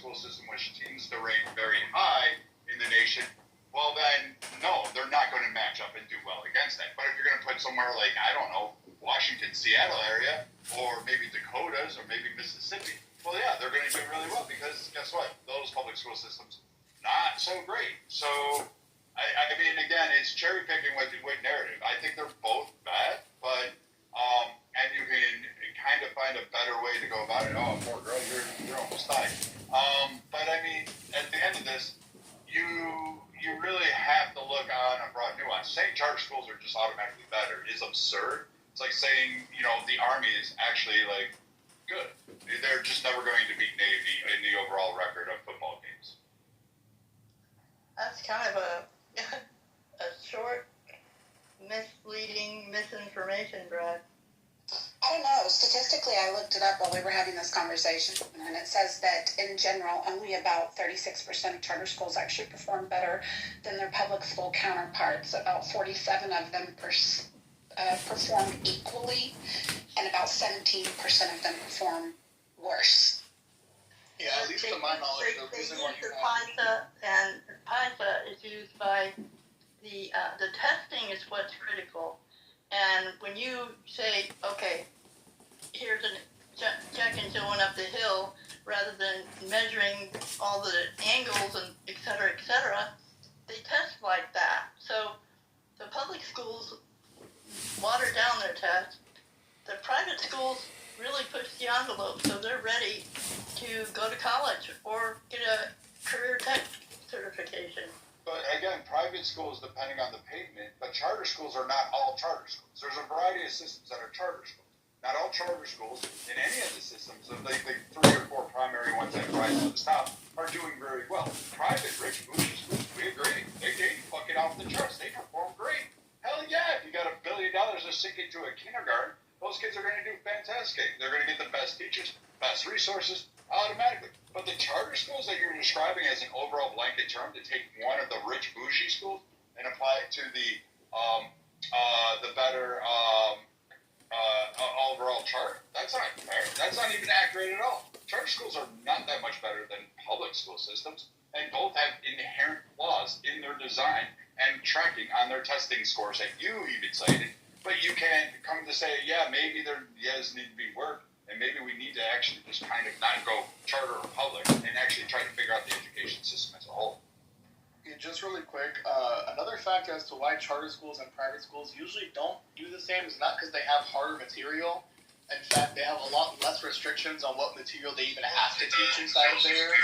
school system, which seems to rank very high in the nation, well then, no, they're not going to match up and do well against that. But if you're going to put somewhere like, I don't know, Washington, Seattle area, or maybe Dakotas, or maybe Mississippi, well, yeah, they're going to do really well because guess what? Those public school systems, not so great. So, I mean, again, it's cherry picking with narrative. I think they're both bad, but and you can kind of find a better way to go about it. Oh, poor girl, you're almost dying. But I mean, at the end of this, you really have to look on a broad nuance. Saying charter schools are just automatically better is absurd. It's like saying, the Army is actually, like, good. They're just never going to beat Navy in the overall record of football games. That's kind of a short, misleading misinformation, Brad. I don't know. Statistically, I looked it up while we were having this conversation, and it says that in general, only about 36% of charter schools actually perform better than their public school counterparts. About 47 of them performed equally, and about 17% of them perform worse. Yeah, at least to my knowledge, the reason why you have PISA, and PISA is used by the testing is what's critical. And when you say, okay, here's a Jack and Jill went up the hill, rather than measuring all the angles and et cetera, they test like that. So the public schools water down their tests. The private schools really push the envelope, so they're ready to go to college or get a career tech certification. But again, private schools, depending on the payment, but charter schools are not all charter schools. There's a variety of systems that are charter schools. Not all charter schools in any of the systems, the 3 or 4 primary ones that rise to the top, are doing very well. Private, rich, bougie schools, we agree. They fucking off the charts. They perform great. Hell yeah, if you got $1 billion to sink into a kindergarten, those kids are going to do fantastic. They're going to get the best teachers, best resources, automatically. But the charter schools that you're describing as an overall blanket term to take one of the rich bougie schools and apply it to the better overall chart, that's not fair. That's not even accurate at all. Charter schools are not that much better than public school systems, and both have inherent flaws in their design and tracking on their testing scores that you even cited. But you can come to say, yeah, maybe there need to be work, and maybe we need to actually just kind of not go charter or public and actually try to figure out the education system as a whole. Yeah, just really quick, another factor as to why charter schools and private schools usually don't do the same is not because they have harder material. In fact, they have a lot less restrictions on what material they even have to teach inside of there.